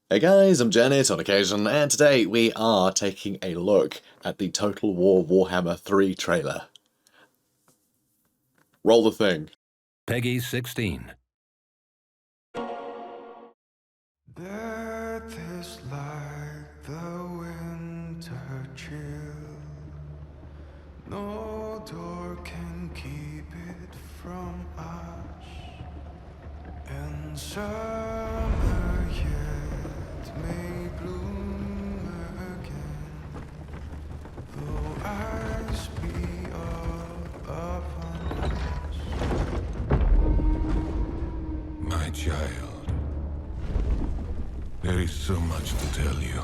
Hey guys, I'm JanetOnOccasion, and today we are taking a look at the Total War Warhammer 3 trailer. Roll the thing. Peggy 16. Death is like the winter chill. No door can keep it from us. And summer yet may bloom again, though ice be all upon us. My child, there is so much to tell you,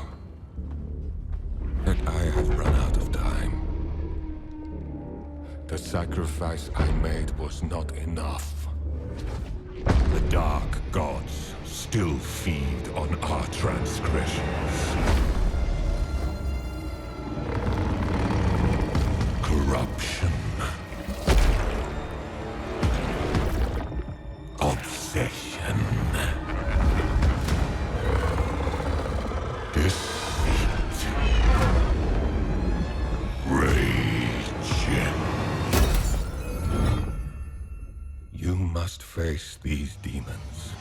that I have run out of time. The sacrifice I made was not enough. The dark gods still feed on our transgressions. Corruption. Obsession. Deceit. Rage. You must face these demons.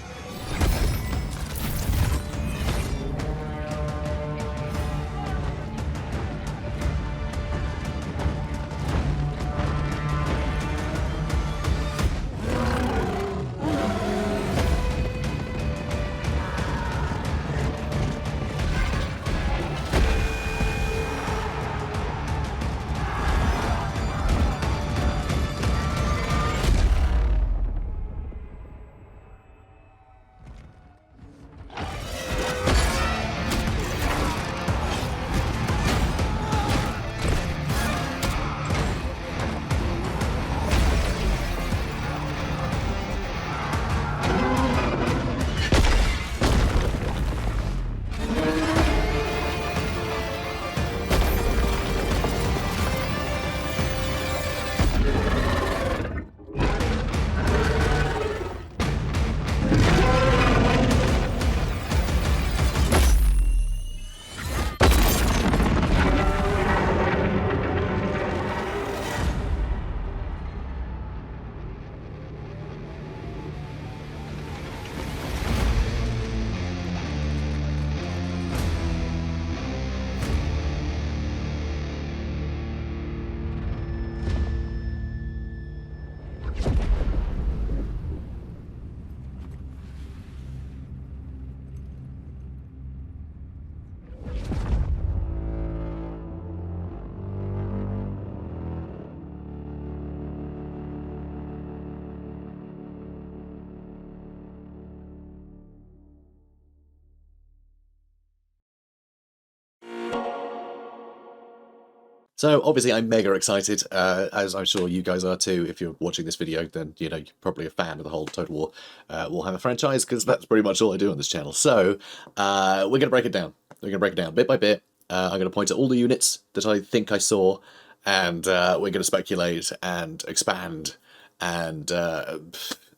So obviously I'm mega excited, as I'm sure you guys are too. If you're watching this video, then you know you're probably a fan of the whole Total War Warhammer franchise, because that's pretty much all I do on this channel. So we're going to break it down. We're going to break it down bit by bit. I'm going to point at all the units that I think I saw, and we're going to speculate and expand and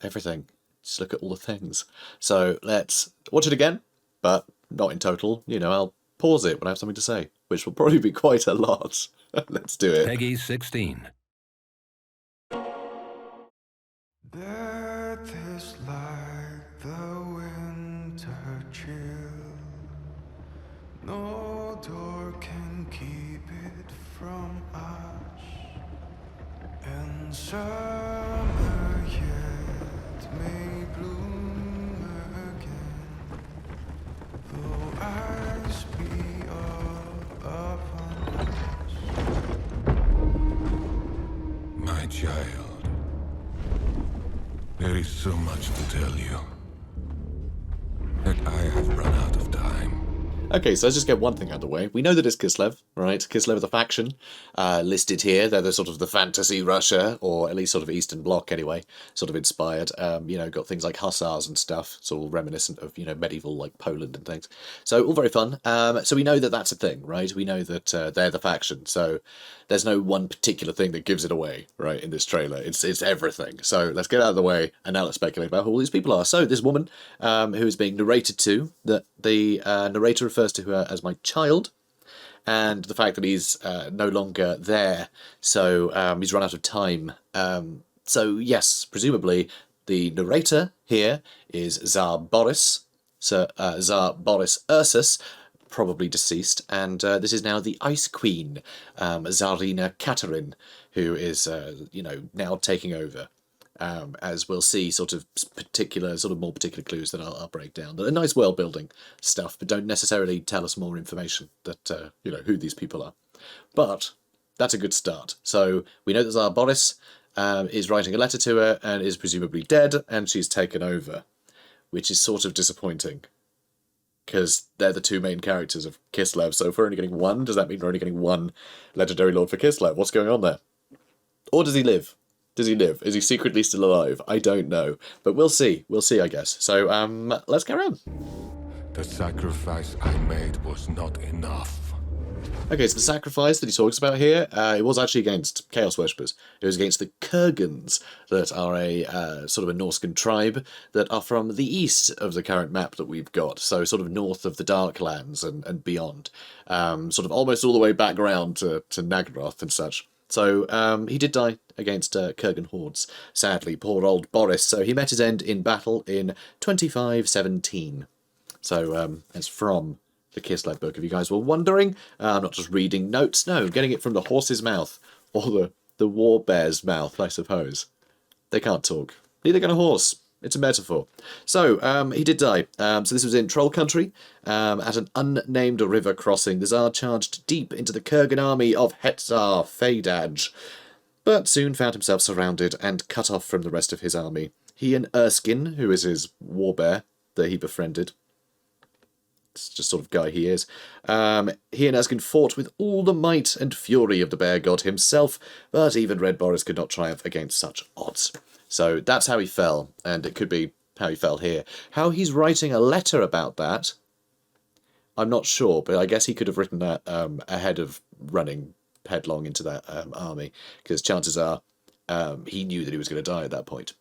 everything. Just look at all the things. So let's watch it again, but not in total. You know, I'll pause it when I have something to say, which will probably be quite a lot. Let's do it. Peggy 16. Death is like the winter chill. No door can keep it from us. And summer yet may bloom again, though ice be all upon us. My child, there is so much to tell you, that I have run out of time. Okay, so let's just get one thing out of the way. We know that it's Kislev, right? Kislev are the faction listed here. They're the sort of the fantasy Russia, or at least sort of Eastern Bloc anyway, sort of inspired. You know, got things like hussars and stuff, sort of reminiscent of, you know, medieval like Poland and things. So all very fun. So we know that that's a thing, right? We know that they're the faction. So there's no one particular thing that gives it away, right? In this trailer, it's everything. So let's get out of the way and now let's speculate about who all these people are. So this woman who is being narrated to, that the narrator refers to her as my child, and the fact that he's no longer there, so he's run out of time. So yes, presumably the narrator here is Tsar Boris, so Tsar Boris Ursus, probably deceased, and this is now the Ice Queen, Tsarina Catherine, who is you know, now taking over. As we'll see, sort of more particular clues that I'll break down. They're nice world building stuff, but don't necessarily tell us more information that you know, who these people are. But that's a good start. So we know that Tsar Boris is writing a letter to her and is presumably dead, and she's taken over, which is sort of disappointing because they're the two main characters of Kislev. So if we're only getting one, does that mean we're only getting one legendary lord for Kislev? What's going on there? Or does he live? Does he live? Is he secretly still alive? I don't know. But we'll see. We'll see, I guess. So, let's carry on. The sacrifice I made was not enough. Okay, so the sacrifice that he talks about here, it was actually against Chaos Worshippers. It was against the Kurgans, that are a sort of a Norscan tribe that are from the east of the current map that we've got. So sort of north of the Darklands and beyond. Sort of almost all the way back around to Naggaroth and such. So he did die against Kurgan hordes, sadly, poor old Boris. So he met his end in battle in 2517. So it's from the Kislev book, if you guys were wondering. I'm not just reading notes, no, getting it from the horse's mouth, or the war bear's mouth, I suppose. They can't talk. Neither can a horse. It's a metaphor. So, he did die. So this was in Troll Country. At an unnamed river crossing, the Tsar charged deep into the Kurgan army of Hetzar Fadaj, but soon found himself surrounded and cut off from the rest of his army. He and Erskine, who is his warbear that he befriended, it's just sort of guy he is, he and Erskine fought with all the might and fury of the bear god himself, but even Red Boris could not triumph against such odds. So that's how he fell, and it could be how he fell here. How he's writing a letter about that, I'm not sure, but I guess he could have written that ahead of running headlong into that army, because chances are he knew that he was going to die at that point.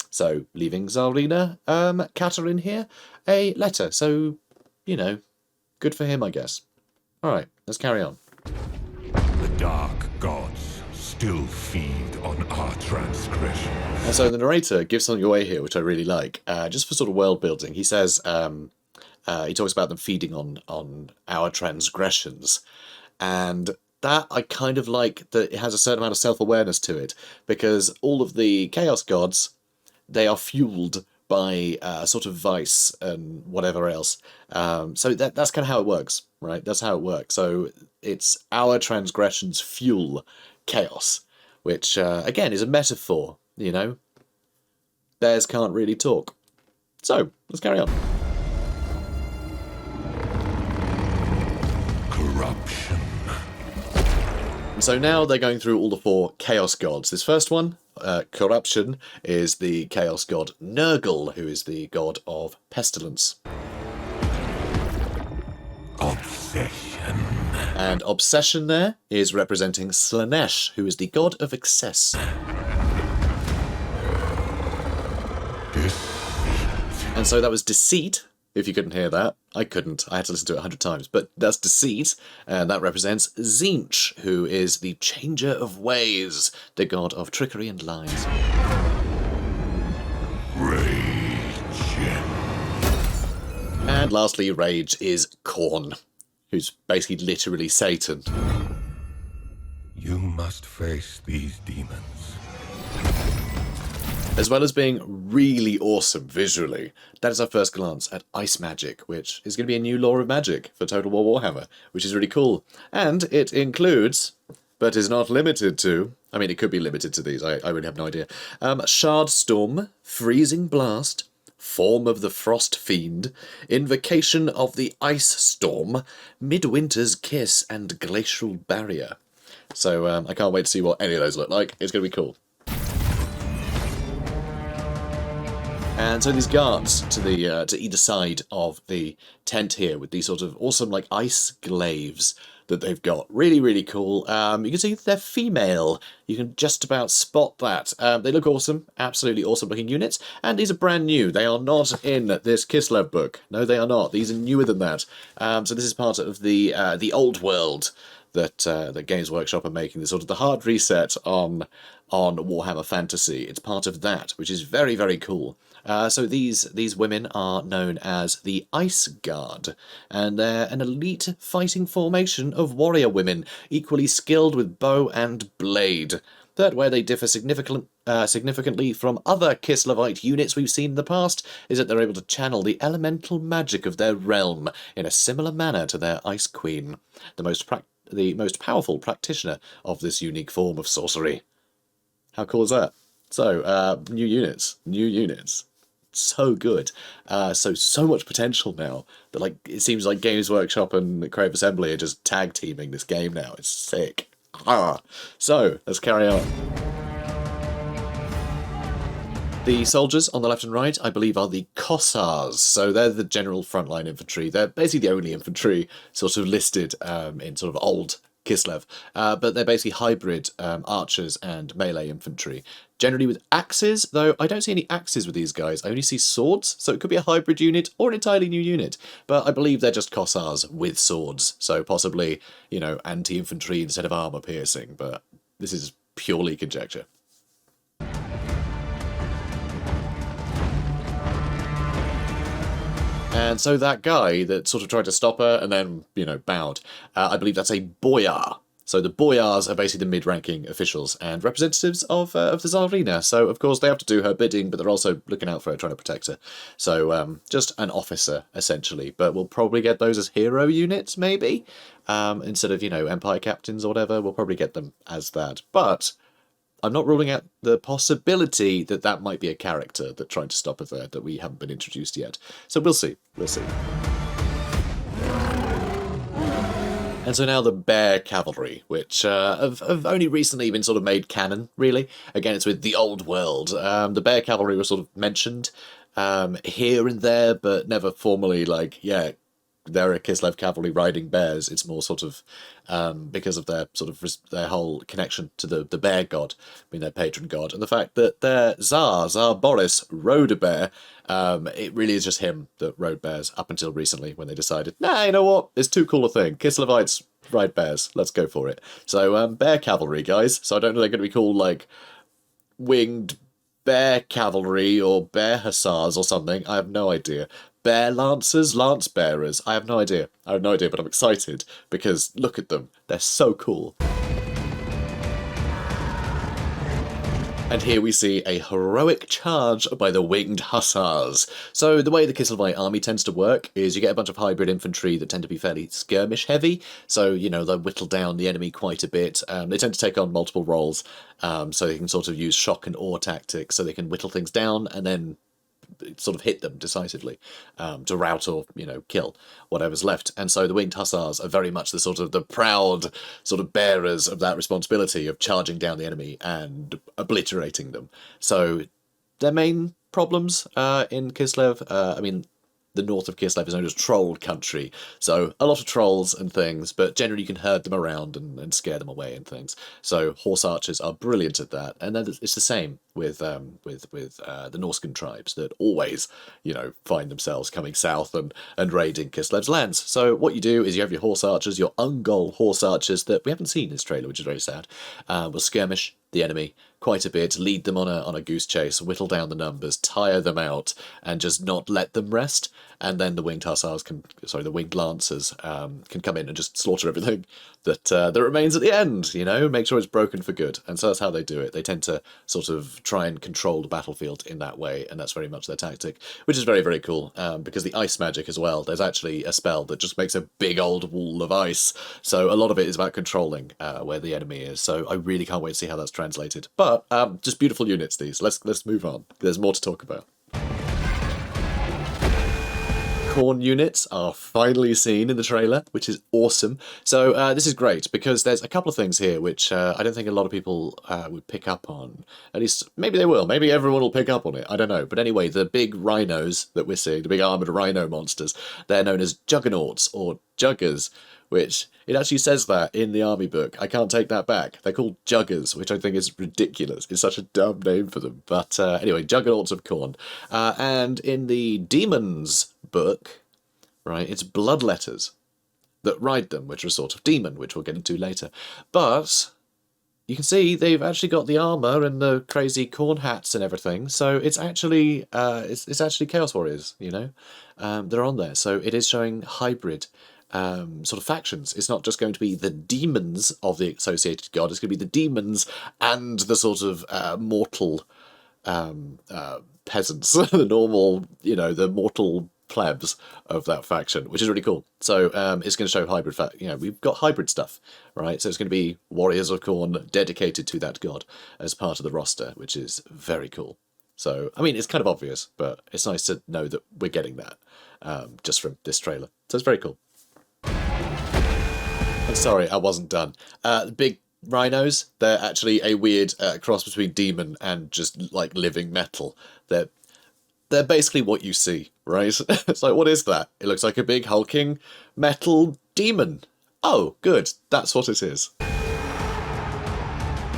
So leaving Tsarina Catherine here a letter. So, you know, good for him, I guess. All right, let's carry on. The dark gods still feed on our transgression. And so the narrator gives something away here, which I really like, just for sort of world building. He says, he talks about them feeding on our transgressions, and that I kind of like, that it has a certain amount of self-awareness to it, because all of the Chaos Gods, they are fueled by sort of vice and whatever else. So that's kind of how it works, right? That's how it works. So it's our transgressions fuel chaos, which, again, is a metaphor, you know? Bears can't really talk. So, let's carry on. Corruption. And so now they're going through all the four Chaos Gods. This first one, Corruption, is the Chaos God Nurgle, who is the god of pestilence. Obsession. And Obsession there is representing Slanesh, who is the god of excess. Deceit. And so that was Deceit, if you couldn't hear that. I couldn't. I had to listen to it 100 times. But that's Deceit, and that represents Tzeentch, who is the Changer of Ways, the god of trickery and lies. Rage. And lastly, Rage is Khorne, who's basically literally Satan. You must face these demons. As well as being really awesome visually, that is our first glance at Ice Magic, which is going to be a new lore of magic for Total War Warhammer, which is really cool. And it includes, but is not limited to, I mean, it could be limited to these, I really have no idea, Shard Storm, Freezing Blast, Form of the Frost Fiend, Invocation of the Ice Storm, Midwinter's Kiss, and Glacial Barrier. So I can't wait to see what any of those look like. It's going to be cool. And so these guards to either side of the tent here with these sort of awesome like ice glaives that they've got. Really, really cool. You can see they're female. You can just about spot that. They look awesome. Absolutely awesome looking units. And these are brand new. They are not in this Kislev book. No, they are not. These are newer than that. So this is part of the old world that Games Workshop are making, the sort of the hard reset on Warhammer Fantasy. It's part of that, which is very, very cool. So these women are known as the Ice Guard, and they're an elite fighting formation of warrior women, equally skilled with bow and blade. But where they differ significantly from other Kislevite units we've seen in the past is that they're able to channel the elemental magic of their realm in a similar manner to their Ice Queen, the most powerful practitioner of this unique form of sorcery. How cool is that? So, new units. So good. So much potential now that like it seems like Games Workshop and Creative Assembly are just tag teaming this game now. It's sick. So let's carry on. The soldiers on the left and right, I believe, are the Kossars. So they're the general frontline infantry. They're basically the only infantry sort of listed in sort of old Kislev. But they're basically hybrid archers and melee infantry. Generally with axes, though I don't see any axes with these guys. I only see swords, so it could be a hybrid unit or an entirely new unit. But I believe they're just Kossars with swords. So possibly, you know, anti-infantry instead of armor piercing. But this is purely conjecture. And so that guy that sort of tried to stop her and then, you know, bowed, I believe that's a boyar. So the boyars are basically the mid-ranking officials and representatives of the Tsarina. So, of course, they have to do her bidding, but they're also looking out for her, trying to protect her. So just an officer, essentially. But we'll probably get those as hero units, maybe? Instead of, you know, Empire captains or whatever. We'll probably get them as that. But I'm not ruling out the possibility that that might be a character that tried to stop her there that we haven't been introduced yet. So we'll see. We'll see. And so now the Bear Cavalry, which have only recently been sort of made canon, really. Again, it's with the old world. The Bear Cavalry was sort of mentioned here and there, but never formally like, yeah, they're a Kislev cavalry riding bears. It's more sort of because of their sort of their whole connection to the bear god, being their patron god, and the fact that their Tsar Boris rode a bear. It really is just him that rode bears up until recently when they decided, nah, you know what, it's too cool a thing. Kislevites ride bears. Let's go for it. So bear cavalry, guys. So I don't know if they're going to be called like winged bear cavalry or bear hussars or something. I have no idea. Bear lancers, lance bearers. I have no idea. But I'm excited because look at them. They're so cool. And here we see a heroic charge by the winged hussars. So the way the Kislevite army tends to work is you get a bunch of hybrid infantry that tend to be fairly skirmish heavy. So, you know, they whittle down the enemy quite a bit. They tend to take on multiple roles, so they can sort of use shock and awe tactics, so they can whittle things down and then sort of hit them decisively to rout or, you know, kill whatever's left. And so the winged hussars are very much the sort of the proud sort of bearers of that responsibility of charging down the enemy and obliterating them. So their main problems in Kislev, I mean, the north of Kislev is known as troll country, so a lot of trolls and things, but generally you can herd them around and scare them away and things. So horse archers are brilliant at that, and then it's the same with the Norscan tribes that always, you know, find themselves coming south and raiding Kislev's lands. So what you do is you have your horse archers, your Ungol horse archers that we haven't seen in this trailer, which is very sad, will skirmish the enemy quite a bit, lead them on a goose chase, whittle down the numbers, tire them out, and just not let them rest. And then the winged hussars the winged lancers can come in and just slaughter everything that remains at the end. You know, make sure it's broken for good. And so that's how they do it. They tend to sort of try and control the battlefield in that way, and that's very much their tactic, which is very, very cool. Because the ice magic as well, there's actually a spell that just makes a big old wall of ice. So a lot of it is about controlling where the enemy is. So I really can't wait to see how that's translated. But just beautiful units, these. Let's move on. There's more to talk about. Khorne units are finally seen in the trailer, which is awesome. So this is great because there's a couple of things here which I don't think a lot of people would pick up on. At least, maybe they will. Maybe everyone will pick up on it. I don't know. But anyway, the big rhinos that we're seeing, the big armoured rhino monsters, they're known as juggernauts or juggers, which it actually says that in the army book. I can't take that back. They're called juggers, which I think is ridiculous. It's such a dumb name for them. But anyway, juggernauts of Khorne. And in the Demons book, right, it's bloodletters that ride them, which are a sort of demon, which we'll get into later. But you can see they've actually got the armour and the crazy corn hats and everything. So it's actually it's actually Chaos Warriors, you know. They're on there. So it is showing hybrid sort of factions. It's not just going to be the demons of the associated god, it's going to be the demons and the sort of mortal peasants, the normal, you know, the mortal plebs of that faction, which is really cool. So it's going to show hybrid, you know, we've got hybrid stuff, right? So it's going to be Warriors of Khorne dedicated to that god as part of the roster, which is very cool. So, I mean, it's kind of obvious, but it's nice to know that we're getting that just from this trailer. So it's very cool. I'm sorry, I wasn't done. The big rhinos, they're actually a weird cross between demon and just like living metal. They're basically what you see, right? It's like, what is that? It looks like a big hulking metal demon. Oh, good, that's what it is.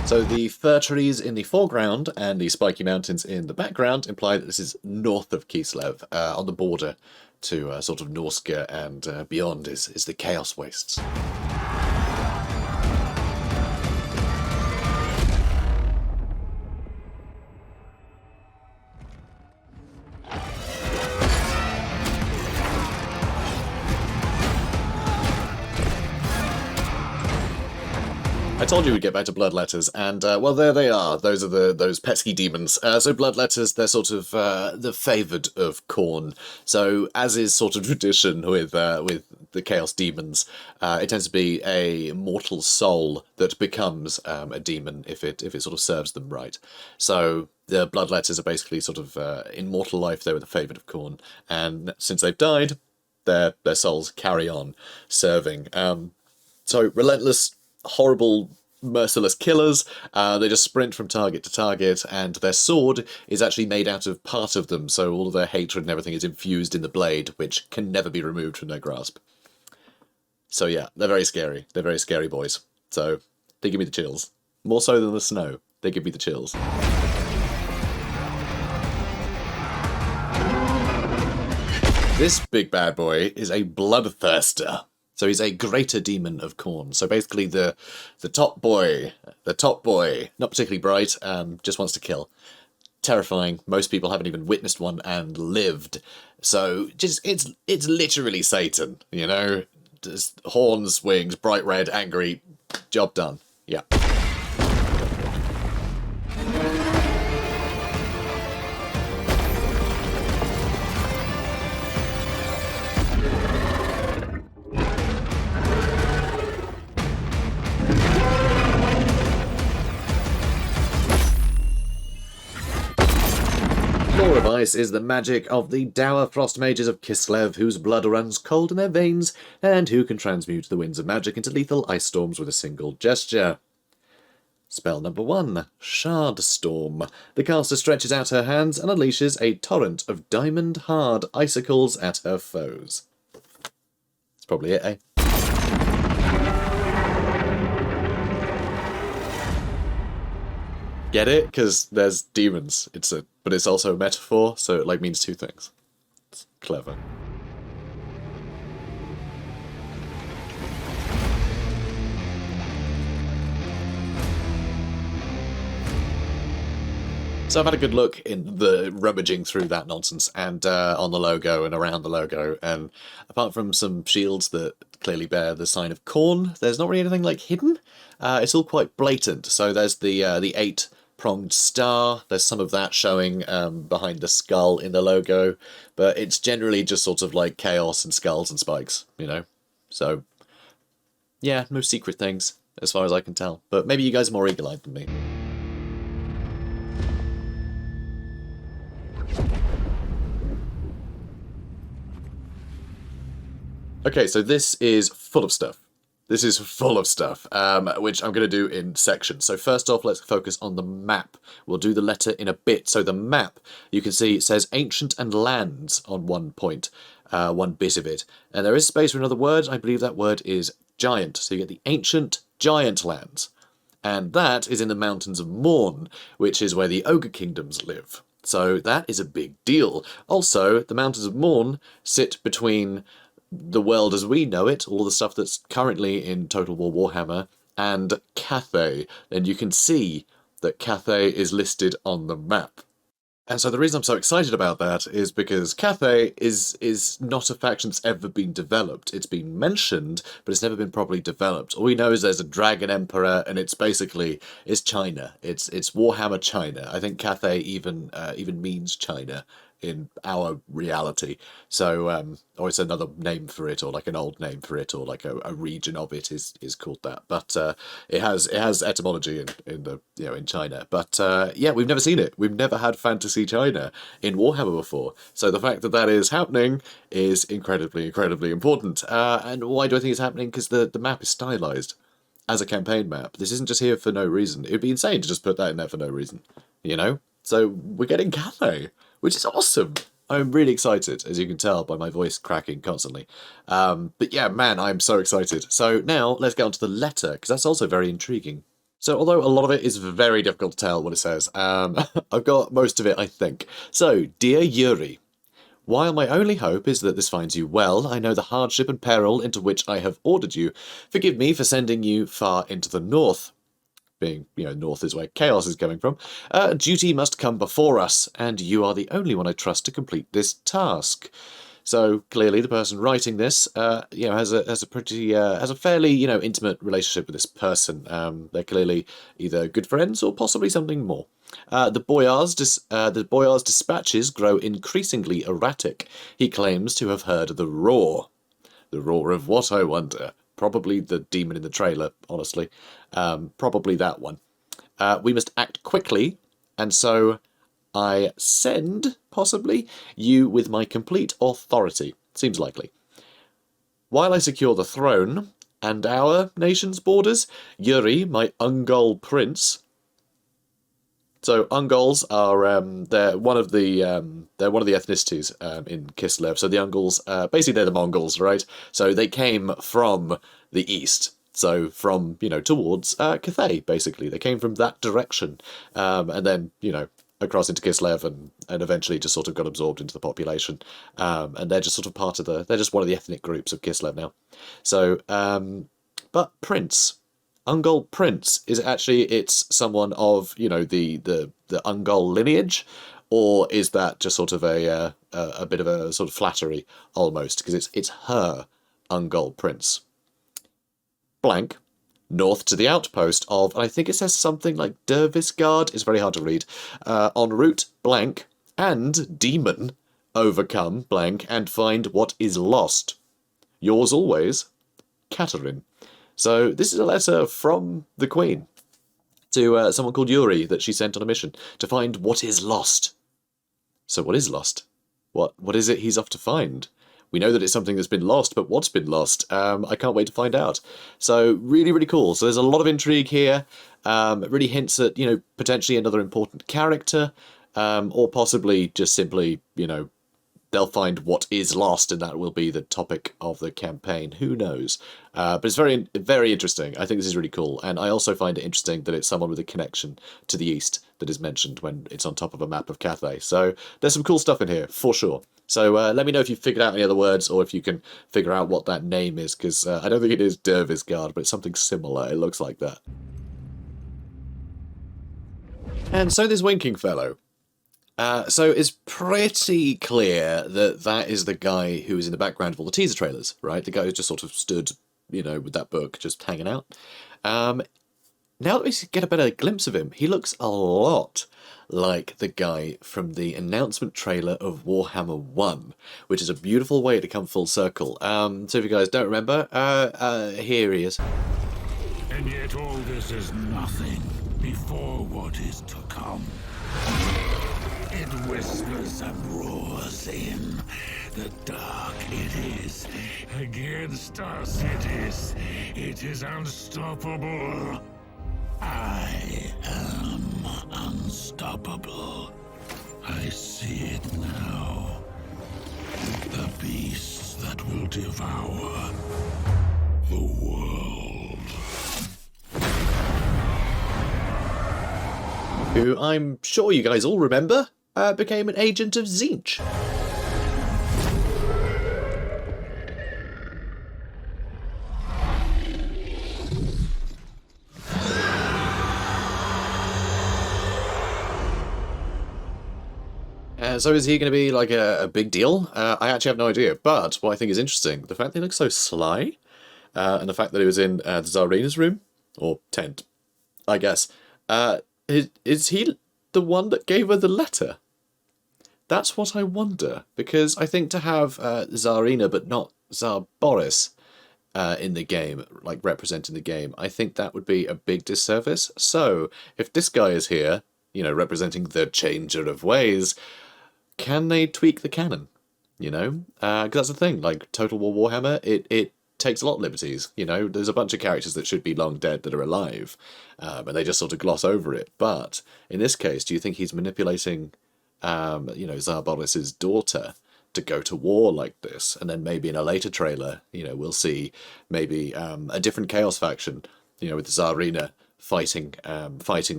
So the fir trees in the foreground and the spiky mountains in the background imply that this is north of Kislev, on the border to sort of Norska, and beyond is the Chaos Wastes. I told you we'd get back to bloodletters, and well, there they are. Those are those pesky demons. So bloodletters, they're sort of the favoured of Khorne. So as is sort of tradition with the Chaos demons, it tends to be a mortal soul that becomes a demon if it sort of serves them right. So the bloodletters are basically sort of in mortal life they were the favoured of Khorne, and since they've died, their souls carry on serving. So relentless, horrible, merciless killers. They just sprint from target to target, and their sword is actually made out of part of them, so all of their hatred and everything is infused in the blade, which can never be removed from their grasp. So yeah, they're very scary. They're very scary boys. So they give me the chills. More so than the snow. They give me the chills. This big bad boy is a bloodthirster. So he's a greater demon of Khorne. So basically the top boy, not particularly bright, just wants to kill. Terrifying. Most people haven't even witnessed one and lived. So just it's literally Satan, you know? Just horns, wings, bright red, angry, job done. Yeah. Law of Ice is the magic of the dour frost mages of Kislev, whose blood runs cold in their veins, and who can transmute the winds of magic into lethal ice storms with a single gesture. Spell number 1, Shard Storm. The caster stretches out her hands and unleashes a torrent of diamond-hard icicles at her foes. That's probably it, eh? Get it? Because there's demons. But it's also a metaphor, so it like means two things. It's clever. So I've had a good look in the rummaging through that nonsense and on the logo and around the logo, and apart from some shields that clearly bear the sign of Khorne, there's not really anything like hidden. It's all quite blatant. So there's the 8-pronged star. There's some of that showing behind the skull in the logo, but it's generally just sort of like chaos and skulls and spikes, you know? So yeah, no secret things as far as I can tell, but maybe you guys are more eagle-eyed than me. Okay, so this is full of stuff. This is full of stuff, which I'm going to do in sections. So first off, let's focus on the map. We'll do the letter in a bit. So the map, you can see it says ancient and lands on one point, one bit of it. And there is space for another word. I believe that word is giant. So you get the ancient giant lands. And that is in the Mountains of Morn, which is where the Ogre Kingdoms live. So that is a big deal. Also, the Mountains of Morn sit between the world as we know it, all the stuff that's currently in Total War Warhammer, and Cathay. And you can see that Cathay is listed on the map. And so the reason I'm so excited about that is because Cathay is not a faction that's ever been developed. It's been mentioned, but it's never been properly developed. All we know is there's a Dragon Emperor, and it's China. It's Warhammer China. I think Cathay even means China in our reality. So, or it's another name for it, or like an old name for it, or like a region of it is called that. But it has etymology in China. But yeah, we've never seen it. We've never had fantasy China in Warhammer before. So the fact that that is happening is incredibly important. And why do I think it's happening? Because the map is stylized as a campaign map. This isn't just here for no reason. It would be insane to just put that in there for no reason, you know? So we're getting Cathay, which is awesome. I'm really excited, as you can tell by my voice cracking constantly. But yeah, man, I'm so excited. So now let's get on to the letter, because that's also very intriguing. So although a lot of it is very difficult to tell what it says, I've got most of it, I think. So, Dear Yuri, while my only hope is that this finds you well, I know the hardship and peril into which I have ordered you. Forgive me for sending you far into the north. Being, north is where chaos is coming from. Duty must come before us, and you are the only one I trust to complete this task. So clearly, the person writing this, has a fairly, intimate relationship with this person. They're clearly either good friends or possibly something more. The boyar's dispatches grow increasingly erratic. He claims to have heard the roar. The roar of what, I wonder? Probably the demon in the trailer, honestly. Probably that one. We must act quickly, and so I send, possibly, you with my complete authority. Seems likely. While I secure the throne and our nation's borders, Yuri, my Ungol prince. So Ungols are they're one of the ethnicities in Kislev. So the Ungols, basically they're the Mongols, right? So they came from the east. So from towards Cathay, basically they came from that direction, and then across into Kislev and eventually just sort of got absorbed into the population, and they're just sort of they're just one of the ethnic groups of Kislev now. So but Prince. Ungol Prince, is it's someone of, the Ungol lineage, or is that just sort of a bit of a sort of flattery almost, because it's her Ungol Prince. Blank, north to the outpost of, and I think it says something like Dervisgard, it's very hard to read, en route, blank, and demon, overcome, blank, and find what is lost. Yours always, Catherine. So this is a letter from the Queen to someone called Yuri that she sent on a mission to find what is lost. So what is lost? What is it he's off to find? We know that it's something that's been lost, but what's been lost? I can't wait to find out. So really cool. So there's a lot of intrigue here. It really hints at, potentially another important character, or possibly just simply, they'll find what is lost, and that will be the topic of the campaign. Who knows? But it's very interesting. I think this is really cool. And I also find it interesting that it's someone with a connection to the east that is mentioned when it's on top of a map of Cathay. So there's some cool stuff in here, for sure. So let me know if you've figured out any other words, or if you can figure out what that name is, because I don't think it is Dervisgard, but it's something similar. It looks like that. And so this winking fellow. So it's pretty clear that that is the guy who is in the background of all the teaser trailers, right? The guy who just sort of stood, with that book, just hanging out. Now that we get a better glimpse of him, he looks a lot like the guy from the announcement trailer of Warhammer 1, which is a beautiful way to come full circle. So if you guys don't remember, here he is. And yet all this is nothing before what is to come. It whispers and roars in The dark, it is. Against us, it is unstoppable. I am unstoppable. I see it now. The beasts that will devour the world. Who I'm sure you guys all remember, became an agent of Tzeentch. So is he going to be like a big deal? I actually have no idea, but what I think is interesting, the fact that he looks so sly, and the fact that he was in the Tsarina's room, or tent, I guess. Is he the one that gave her the letter? That's what I wonder, because I think to have Tsarina but not Tsar Boris in the game, like representing the game, I think that would be a big disservice. So if this guy is here, you know, representing the changer of ways, can they tweak the canon? You know, because that's the thing. Like Total War Warhammer, it takes a lot of liberties. You know, there's a bunch of characters that should be long dead that are alive, and they just sort of gloss over it. But in this case, do you think he's manipulating, you know, Tsar Boris's daughter to go to war like this? And then maybe in a later trailer, you know, we'll see maybe a different Chaos faction, you know, with Tsarina fighting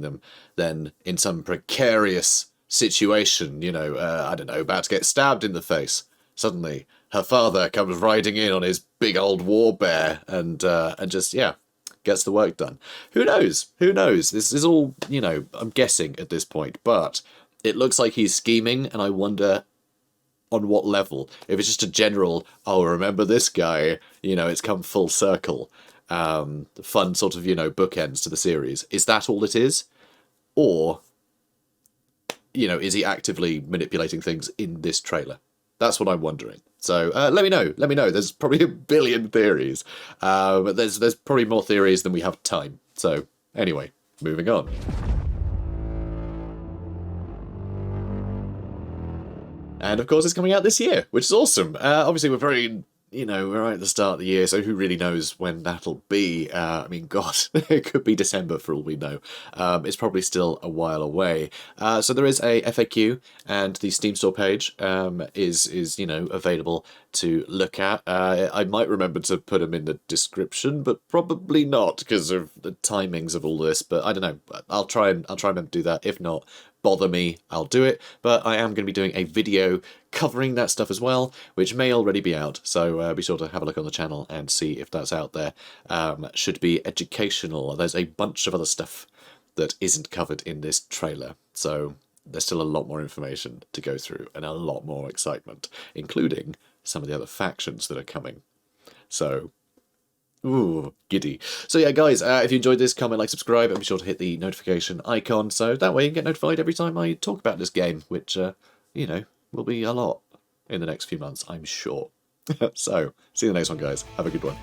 them, then in some precarious situation, you know, I don't know, about to get stabbed in the face. Suddenly, her father comes riding in on his big old war bear and just, yeah, gets the work done. Who knows? Who knows? This is all, you know, I'm guessing at this point, but it looks like he's scheming, and I wonder on what level. If it's just a general, oh, remember this guy, you know, it's come full circle, fun sort of, you know, bookends to the series. Is that all it is? Or, you know, is he actively manipulating things in this trailer? That's what I'm wondering. So let me know. Let me know. There's probably a billion theories, but there's probably more theories than we have time. So anyway, moving on. And of course, it's coming out this year, which is awesome. Obviously, we're very, you know, we're right at the start of the year, so who really knows when that'll be? I mean, God, it could be December for all we know. It's probably still a while away. So there is a FAQ, and the Steam Store page is you know, available to look at. I might remember to put them in the description, but probably not because of the timings of all this. But I don't know. I'll try and remember to do that. If not, bother me, I'll do it. But I am going to be doing a video covering that stuff as well, which may already be out. So be sure to have a look on the channel and see if that's out there. Should be educational. There's a bunch of other stuff that isn't covered in this trailer. So there's still a lot more information to go through and a lot more excitement, including some of the other factions that are coming. So, ooh, giddy. So yeah, guys, if you enjoyed this, comment, like, subscribe, and be sure to hit the notification icon, so that way you can get notified every time I talk about this game, which, you know, will be a lot in the next few months, I'm sure. So, see you in the next one, guys. Have a good one.